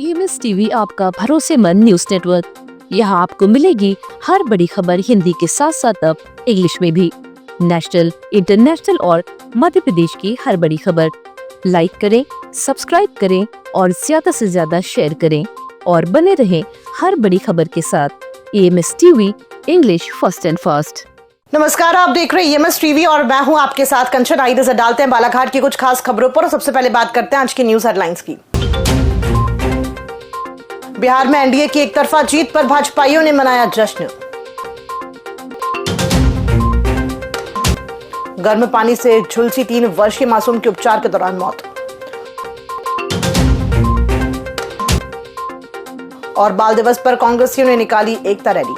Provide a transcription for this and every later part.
EMS TV आपका भरोसेमंद news network. यहाँ आपको मिलेगी हर बड़ी खबर हिंदी के साथ साथ अब इंग्लिश में भी। नेशनल, इंटरनेशनल और मध्य प्रदेश की हर बड़ी खबर लाइक करें, सब्सक्राइब करें और ज्यादा से ज्यादा शेयर करें और बने रहें हर बड़ी खबर के साथ। EMS TV, English first and fast. नमस्कार, आप देख रहे हैं EMS टीवी और मैं हूं आपके साथ कंचन। आइए नजर डालते हैं बालाघाट की कुछ खास खबरों पर और सबसे पहले बात करते हैं आज की न्यूज हेडलाइंस की। बिहार में एनडीए की एक तरफा जीत पर भाजपाइयों ने मनाया जश्न। गर्म पानी से झुलसी 3 वर्षीय मासूम की उपचार के दौरान मौत। और बाल दिवस पर कांग्रेसियों ने निकाली एकता रैली।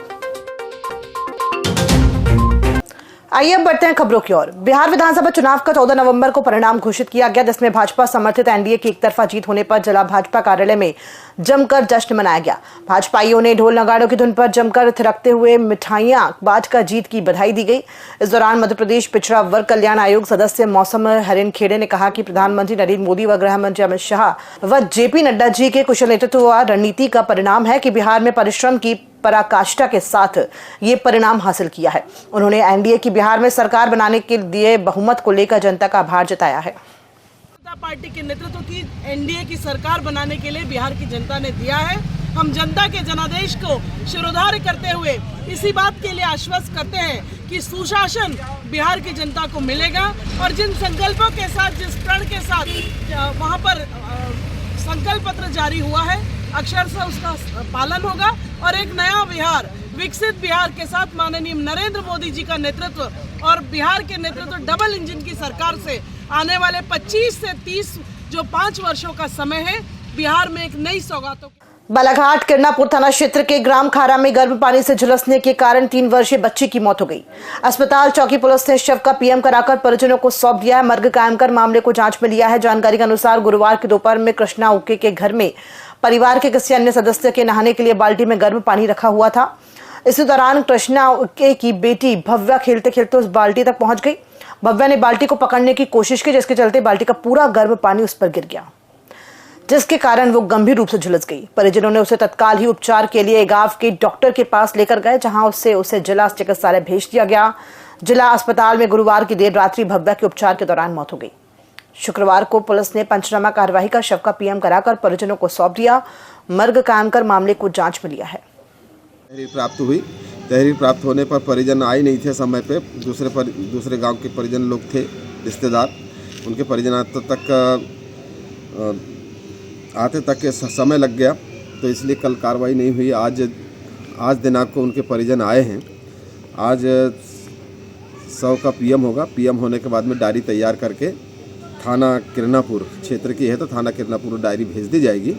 आइए अब बढ़ते हैं खबरों की ओर। बिहार विधानसभा चुनाव का 14 नवंबर को परिणाम घोषित किया गया, जिसमें भाजपा समर्थित एनडीए की एकतरफा जीत होने पर जिला भाजपा कार्यालय में जमकर जश्न मनाया गया। भाजपाइयों ने ढोल नगाड़ों की धुन पर जमकर थिरकते हुए मिठाइयां बांटकर जीत की बधाई दी गई। इस दौरान मध्य प्रदेश पिछड़ा वर्ग कल्याण आयोग सदस्य मौसम हरिन खेड़े ने कहा कि प्रधानमंत्री नरेंद्र मोदी व गृह मंत्री अमित शाह व जेपी नड्डा जी के कुशल नेतृत्व व रणनीति का परिणाम है कि बिहार में परिश्रम की पराकाष्ठा के साथ ये परिणाम हासिल किया है। उन्होंने एनडीए की बिहार में सरकार बनाने के लिए बहुमत को लेकर जनता का आभार जताया है। जनता पार्टी के नेतृत्व की एनडीए की सरकार बनाने के लिए बिहार की जनता ने दिया है। हम जनता के जनादेश को शिरोधार्य करते हुए इसी बात के लिए आश्वस्त करते हैं कि सुशासन बिहार की जनता को मिलेगा और जिन संकल्पों के साथ, जिस प्रण के साथ वहां पर संकल्प पत्र जारी हुआ है, अक्षरशः उसका पालन होगा और एक नया बिहार, विकसित बिहार के साथ माननीय नरेंद्र मोदी जी का नेतृत्व और बिहार के नेतृत्व डबल इंजन की सरकार से आने वाले 25 से 30 जो 5 वर्षों का समय है, बिहार में एक नई सौगातों। बालाघाट किरणापुर थाना क्षेत्र के ग्राम खारा में गर्म पानी से झुलसने के कारण 3 वर्षीय बच्ची की मौत हो गई। अस्पताल चौकी पुलिस ने शव का पीएम कराकर परिजनों को सौंप दिया है। मर्ग कायम कर मामले को जांच में लिया है। जानकारी के अनुसार गुरुवार की दोपहर में कृष्णा उके के घर में परिवार के किसी अन्य सदस्य के नहाने के लिए बाल्टी में गर्म पानी रखा हुआ था। इसी दौरान कृष्णा उके की बेटी भव्या खेलते खेलते उस बाल्टी तक पहुंच गई। भव्या ने बाल्टी को पकड़ने की कोशिश की, जिसके चलते बाल्टी का पूरा गर्म पानी उस पर गिर गया, जिसके कारण वो गंभीर रूप से झुलस गई। परिजनों ने उसे तत्काल ही उपचार के लिए गांव के डॉक्टर के पास लेकर गए, जहां उसे जिला चिकित्सालय भेज दिया गया। जिला अस्पताल में गुरुवार की देर रात्रि भव्या के उपचार के दौरान मौत हो गई। शुक्रवार को पुलिस ने पंचनामा कार्यवाही का शव का पीएम कराकर परिजनों को सौंप दिया। मर्ग कायम कर मामले को जांच में लिया है। तहरीर प्राप्त हुई। तहरीर प्राप्त होने पर परिजन आए नहीं थे समय पे। दूसरे गांव के परिजन लोग थे, रिश्तेदार, उनके परिजन आते तक समय लग गया, तो इसलिए कल कार्रवाई नहीं हुई। आज दिनांक को उनके परिजन आए हैं। आज शव का पीएम होगा। पीएम होने के बाद में डायरी तैयार करके थाना किरणापुर क्षेत्र की है तो थाना किरणापुर डायरी भेज दी जाएगी।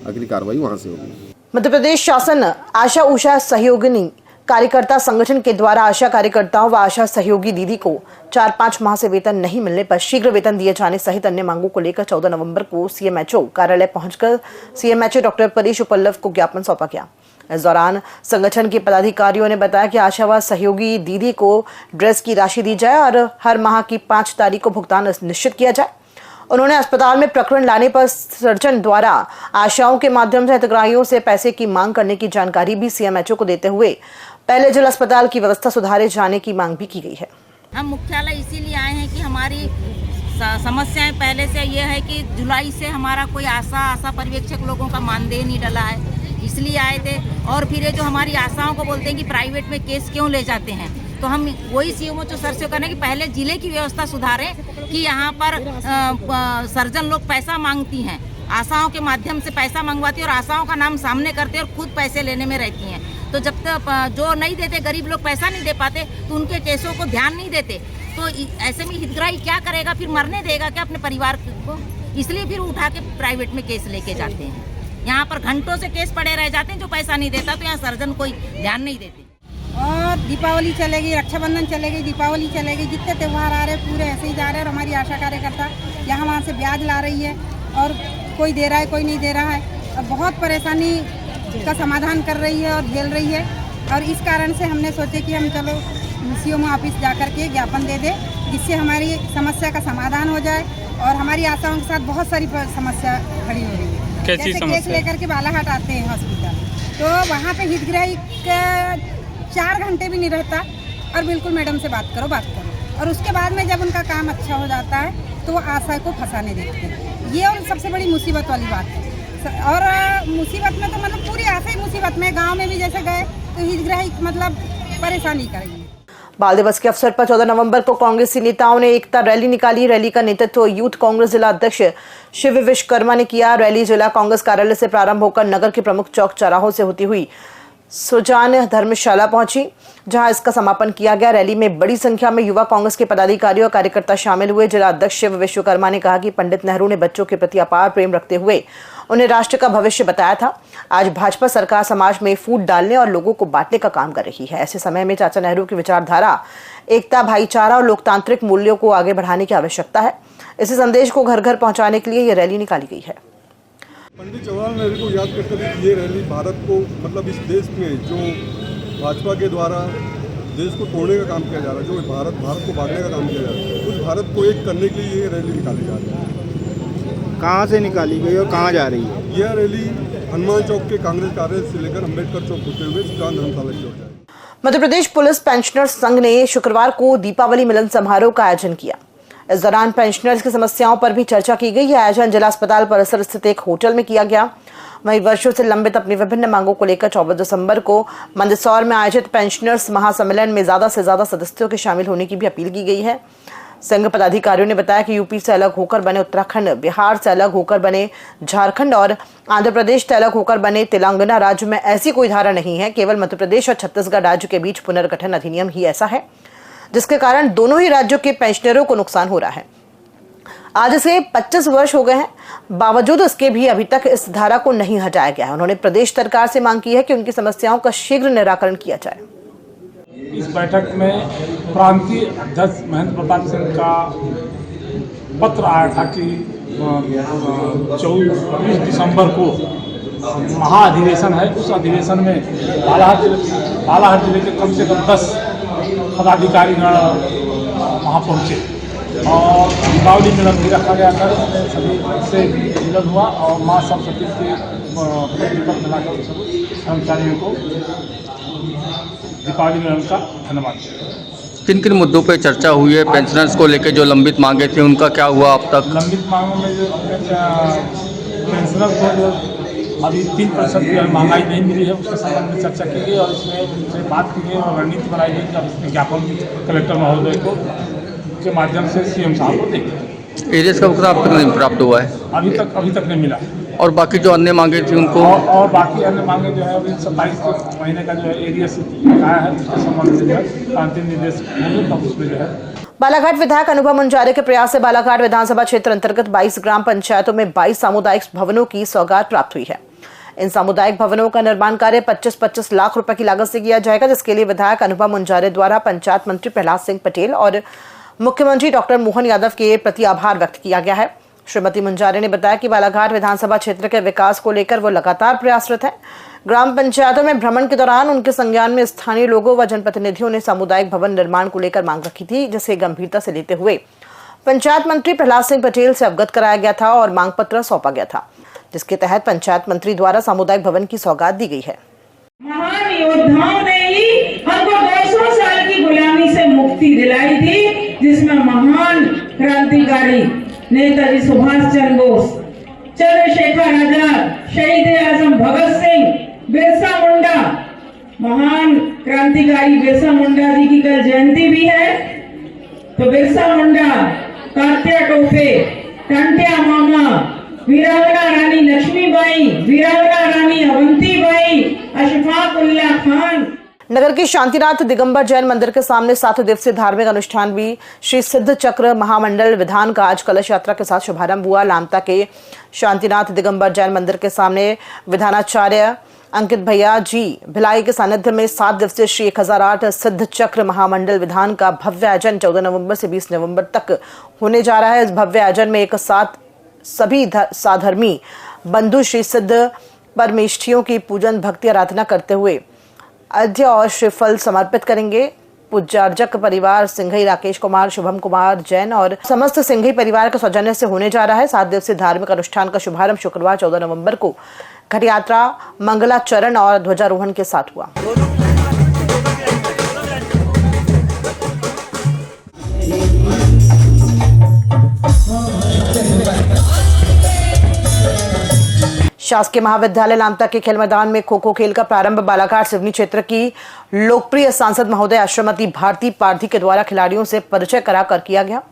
अगली कार्रवाई वहां से होगी। मध्य प्रदेश शासन आशा उषा सहयोगिनी कार्यकर्ता संगठन के द्वारा आशा कार्यकर्ताओं व आशा सहयोगी दीदी को 4-5 माह से वेतन नहीं मिलने पर शीघ्र वेतन दिए जाने सहित अन्य मांगों को लेकर 14 नवंबर को सीएमएचओ कार्यालय पहुंचकर सीएमएचओ डॉक्टर परेश उपल्लव को ज्ञापन सौंपा गया। इस दौरान संगठन के पदाधिकारियों ने बताया कि आशा व सहयोगी दीदी को ड्रेस की राशि दी जाए और हर माह की 5 तारीख को भुगतान निश्चित किया जाए। उन्होंने अस्पताल में प्रकरण लाने पर सर्जन द्वारा आशाओं के माध्यम से हितग्राहियों से पैसे की मांग करने की जानकारी भी सीएमएचओ को देते हुए पहले जिला अस्पताल की व्यवस्था सुधारे जाने की मांग भी की गई है। हम मुख्यालय इसीलिए आए हैं कि हमारी समस्याएं पहले से ये है कि जुलाई से हमारा कोई आशा पर्यवेक्षक लोगों का मानदेय नहीं डला है, इसलिए आए थे। और फिर ये जो हमारी आशाओं को बोलते हैं कि प्राइवेट में केस क्यों ले जाते हैं, तो हम वही सीएमओ सर से करने कि पहले जिले की व्यवस्था सुधारें कि यहाँ पर सर्जन लोग पैसा मांगती हैं, आशाओं के माध्यम से पैसा मंगवाती है और आशाओं का नाम सामने करते हैं और खुद पैसे लेने में रहती हैं। तो जब तक जो नहीं देते, गरीब लोग पैसा नहीं दे पाते, तो उनके केसों को ध्यान नहीं देते। तो ऐसे में हितग्राही क्या करेगा, फिर मरने देगा क्या अपने परिवार को? इसलिए फिर उठा के प्राइवेट में केस लेके जाते हैं। यहाँ पर घंटों से केस पड़े रह जाते हैं, जो पैसा नहीं देता तो यहाँ सर्जन कोई ध्यान नहीं देते। और दीपावली चलेगी, रक्षाबंधन चलेगी, दीपावली चलेगी, जितने त्यौहार आ रहे हैं पूरे ऐसे ही जा रहे हैं। और हमारी आशा कार्यकर्ता यहाँ वहाँ से ब्याज ला रही है और कोई दे रहा है, कोई नहीं दे रहा है। और बहुत परेशानी का समाधान कर रही है और झेल रही है। और इस कारण से हमने सोचे कि हम चलो सीएमओ ऑफिस जा कर के ज्ञापन दे दें, जिससे हमारी समस्या का समाधान हो जाए। और हमारी आशाओं के साथ बहुत सारी समस्या खड़ी हो रही है। जैसे केस लेकर के बालाघाट आते हैं हॉस्पिटल, तो वहाँ पे हितग्राही का 4 घंटे भी नहीं रहता और बिल्कुल मैडम से बात करो, और उसके बाद में जब उनका काम अच्छा हो जाता है तो वो आशा को फंसाने देते हैं। ये और सबसे बड़ी मुसीबत वाली बात है। और मुसीबत में तो मतलब पूरी आशा ही मुसीबत में, गाँव में भी जैसे गए तो हितग्राही मतलब परेशानी करेंगे। बाल दिवस के अवसर पर 14 नवंबर को कांग्रेसी नेताओं ने एकता रैली निकाली। रैली का नेतृत्व यूथ कांग्रेस जिला अध्यक्ष शिव विश्वकर्मा ने किया। रैली जिला कांग्रेस कार्यालय से प्रारंभ होकर नगर के प्रमुख चौक चौराहों से होती हुई सुजान धर्मशाला पहुंची, जहां इसका समापन किया गया। रैली में बड़ी संख्या में युवा कांग्रेस के पदाधिकारी और कार्यकर्ता शामिल हुए। जिला अध्यक्ष शिव विश्वकर्मा ने कहा कि पंडित नेहरू ने बच्चों के प्रति अपार प्रेम रखते हुए उन्हें राष्ट्र का भविष्य बताया था। आज भाजपा सरकार समाज में फूट डालने और लोगों को बांटने का काम कर रही है। ऐसे समय में चाचा नेहरू की विचारधारा, एकता, भाईचारा और लोकतांत्रिक मूल्यों को आगे बढ़ाने की आवश्यकता है। इसी संदेश को घर घर पहुंचाने के लिए ये रैली निकाली गई है। पंडित जवाहरलाल नेहरू को याद करते हुए ये रैली भारत को, मतलब इस देश में जो भाजपा के द्वारा देश को तोड़ने का काम किया जा रहा है, जो भारत को बांटने का काम किया जा रहा है, उस भारत को एक करने के लिए ये रैली निकाली जा रही है। कहाँ से निकाली गई और कहाँ जा रही है? यह रैली हनुमान चौक के कांग्रेस कार्यालय से लेकर अम्बेडकर चौक होते हुए सुजान धर्मशाला की ओर जाएगी। मध्य प्रदेश पुलिस पेंशनर्स संघ ने शुक्रवार को दीपावली मिलन समारोह का आयोजन किया। इस दौरान पेंशनर्स की समस्याओं पर भी चर्चा की गई। यह आयोजन जिला अस्पताल परिसर स्थित एक होटल में किया गया। वहीं वर्षों से लंबित अपनी विभिन्न मांगों को लेकर 24 दिसंबर को मंदसौर में आयोजित पेंशनर्स महासम्मेलन में ज्यादा से ज्यादा सदस्यों के शामिल होने की भी अपील की गई है। संघ पदाधिकारियों ने बताया कि यूपी से अलग होकर बने उत्तराखंड, बिहार से अलग होकर बने झारखंड और आंध्र प्रदेश से अलग होकर बने तेलंगाना राज्य में ऐसी कोई धारा नहीं है। केवल मध्य प्रदेश और छत्तीसगढ़ राज्य के बीच पुनर्गठन अधिनियम ही ऐसा है जिसके कारण दोनों ही राज्यों के पेंशनरों को नुकसान हो रहा है। आज से 25 वर्ष हो गए हैं, बावजूद इसके भी अभी तक इस धारा को नहीं हटाया गया है। उन्होंने प्रदेश सरकार से मांग की है कि उनकी समस्याओं का शीघ्र निराकरण किया जाए। इस बैठक में प्रांतीय अध्यक्ष महेंद्र प्रताप सिंह का पत्र आया था कि 24 दिसंबर को महाअधिवेशन है। उस अधिवेशन में बालाघाट जिले के कम से कम 10 पदाधिकारी वहाँ पहुँचे और दीपावली मिलन भी रखा गया था। सभी से मिलन हुआ और माँ सरस्वती के दीपक मिलाकर सब कर्मचारियों को दीपावली मिलन का धन्यवाद। किन किन मुद्दों पे चर्चा हुई है? पेंशनर्स को लेकर जो लंबित मांगे थी उनका क्या हुआ अब तक? लंबित मांगों में जो पेंशनर को जो अभी 3% की महंगाई नहीं मिली है उसके संबंध में चर्चा की गई और इसमें उनसे बात की गई और रणनीति बनाई गई कि अब इसमें ज्ञापन कलेक्टर महोदय को के माध्यम से सीएम साहब को देंगे। एरियस का भुगतान अब तक नहीं प्राप्त हुआ है? अभी तक नहीं मिला। और बाकी जो अन्य मांगे थी उनको? और बाकी अन्य मांगे जो है अभी 27 महीने का जो है एरियस आया है उसके संबंध में जो है अंतिम निर्देश होंगे तब उसमें जो है। बालाघाट विधायक अनुभव मुंजारे के प्रयास से बालाघाट विधानसभा क्षेत्र अंतर्गत 22 ग्राम पंचायतों में 22 सामुदायिक भवनों की सौगात प्राप्त हुई है। इन सामुदायिक भवनों का निर्माण कार्य 25-25 लाख रुपए की लागत से किया जाएगा, जिसके लिए विधायक अनुभव मुंजारे द्वारा पंचायत मंत्री प्रहलाद सिंह पटेल और मुख्यमंत्री डॉक्टर मोहन यादव के प्रति आभार व्यक्त किया गया है। श्रीमती मुंजारे ने बताया कि बालाघाट विधानसभा क्षेत्र के विकास को लेकर वो लगातार प्रयासरत है। ग्राम पंचायतों में भ्रमण के दौरान उनके संज्ञान में स्थानीय लोगों व जनप्रतिनिधियों ने सामुदायिक भवन निर्माण को लेकर मांग रखी थी, जिसे गंभीरता से लेते हुए पंचायत मंत्री प्रहलाद सिंह पटेल से अवगत कराया गया था और मांग पत्र सौंपा गया था, जिसके तहत पंचायत मंत्री द्वारा सामुदायिक भवन की सौगात दी गई है। महान योद्धाओं ने ही हमको 200 साल की गुलामी से मुक्ति दिलाई थी, जिसमें महान क्रांतिकारी नेताजी सुभाष चंद्र बोस, चंद्रशेखर आजाद, शहीद आजम भगत सिंह, बिरसा मुंडा, महान क्रांतिकारी बिरसा मुंडा जी की कल जयंती भी है। तो बिरसा मुंडा, तात्या टोपे, टंट्या मामा, वीरांगना रानी लक्ष्मीबाई, वीरांगना रानी अवंतीबाई, अशफाक उल्लाह खान। नगर के शांतिनाथ दिगंबर जैन मंदिर के सामने 7 दिवसीय धार्मिक अनुष्ठान भी श्री सिद्ध चक्र महामंडल विधान का आज कलश यात्रा के साथ शुभारंभ हुआ। लामता के शांतिनाथ दिगंबर जैन मंदिर के सामने विधानाचार्य अंकित भैया जी भिलाई के सानिध्य में 7 दिवसीय श्री 1008 सिद्ध चक्र महामंडल विधान का भव्य आयोजन 14 नवंबर से 20 नवंबर तक होने जा रहा है। इस भव्य आयोजन में एक साथ सभी साधर्मी बंधु श्री सिद्ध परमेष्ठियों की पूजन भक्ति आराधना करते हुए अर्घ्य और श्रीफल समर्पित करेंगे। पुजार्जक परिवार सिंघई राकेश कुमार, शुभम कुमार जैन और समस्त सिंघई परिवार के सौजन्य से होने जा रहा है। 7 दिवसीय धार्मिक अनुष्ठान का शुभारंभ शुक्रवार 14 नवंबर को घट यात्रा, मंगलाचरण और ध्वजारोहण के साथ हुआ। शासकीय महाविद्यालय लामता के खेल मैदान में खो-खो खेल का प्रारंभ बालाघाट सिवनी क्षेत्र की लोकप्रिय सांसद महोदय श्रीमती भारती पारधी के द्वारा खिलाड़ियों से परिचय कराकर किया गया।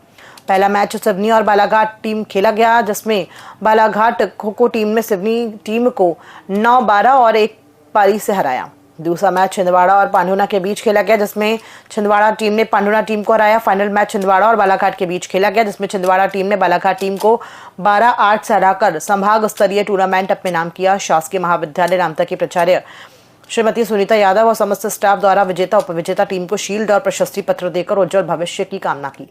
पहला मैच सिवनी और बालाघाट टीम खेला गया, जिसमें बालाघाट खो-खो टीम ने सिवनी टीम को 9-12 और 1 पारी से हराया। दूसरा मैच छिंदवाड़ा और पांडुना के बीच खेला गया, जिसमें छिंदवाड़ा टीम ने पांडुना टीम को हराया। फाइनल मैच छिंदवाड़ा और बालाघाट के बीच खेला गया, जिसमें छिंदवाड़ा टीम ने बालाघाट टीम को 12-8 से हराकर संभाग स्तरीय टूर्नामेंट अपने नाम किया। शासकीय महाविद्यालय लामता की प्राचार्य श्रीमती सुनीता यादव और समस्त स्टाफ द्वारा विजेता उपविजेता टीम को शील्ड और प्रशस्ति पत्र देकर उज्जवल भविष्य की कामना की।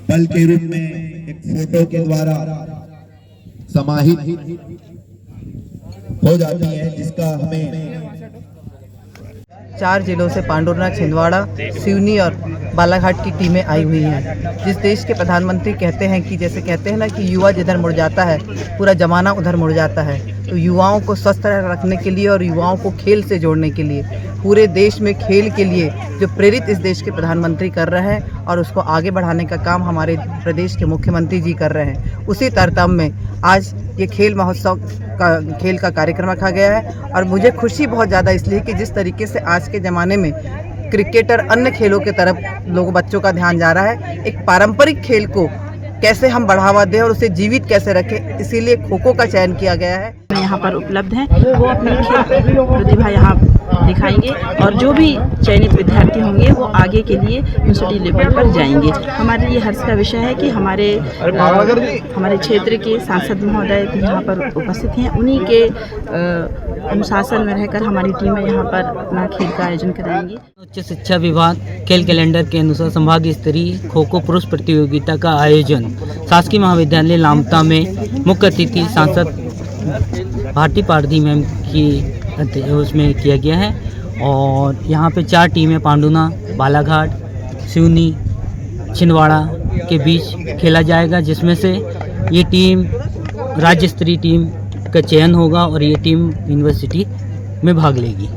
बल के रूप में एक फोटो के द्वारा समाहित हो जाती है, जिसका हमें 4 जिलों से पांडुना, छिंदवाड़ा, सिवनी और बालाघाट की टीमें आई हुई हैं। जिस देश के प्रधानमंत्री कहते हैं कि जैसे कहते हैं ना कि युवा जिधर मुड़ जाता है पूरा जमाना उधर मुड़ जाता है, तो युवाओं को स्वस्थ रखने के लिए और युवाओं को खेल से जोड़ने के लिए पूरे देश में खेल के लिए जो प्रेरित इस देश के प्रधानमंत्री कर रहे हैं और उसको आगे बढ़ाने का काम हमारे प्रदेश के मुख्यमंत्री जी कर रहे हैं। उसी तरतब में आज ये खेल महोत्सव का खेल का कार्यक्रम रखा गया है और मुझे खुशी बहुत ज़्यादा इसलिए कि जिस तरीके से आज के ज़माने में क्रिकेट और अन्य खेलों की तरफ लोगों बच्चों का ध्यान जा रहा है, एक पारंपरिक खेल को कैसे हम बढ़ावा दें और उसे जीवित कैसे रखें, इसीलिए खो-खो का चयन किया गया है। यहाँ पर उपलब्ध हैं, वो अपनी खेल प्रतिभा यहाँ दिखाएंगे और जो भी चयनित विद्यार्थी होंगे वो आगे के लिए यूनिवर्सिटी लेवल पर जाएंगे। हमारे ये हर्ष का विषय है कि हमारे क्षेत्र के सांसद महोदय भी यहाँ पर उपस्थित हैं। उन्हीं के अनुशासन में रहकर हमारी टीमें यहाँ पर अपना खेल का आयोजन कराएंगी। उच्च शिक्षा विभाग खेल कैलेंडर के अनुसार संभाग स्तरीय खो खो पुरुष प्रतियोगिता का आयोजन शासकीय महाविद्यालय लामता में मुख्य अतिथि सांसद भारती पारधी मैम की उसमें किया गया है और यहाँ पे 4 टीमें पांडुना, बालाघाट, सिवनी, छिंदवाड़ा के बीच खेला जाएगा, जिसमें से ये टीम राज्य स्तरीय टीम का चयन होगा और ये टीम यूनिवर्सिटी में भाग लेगी।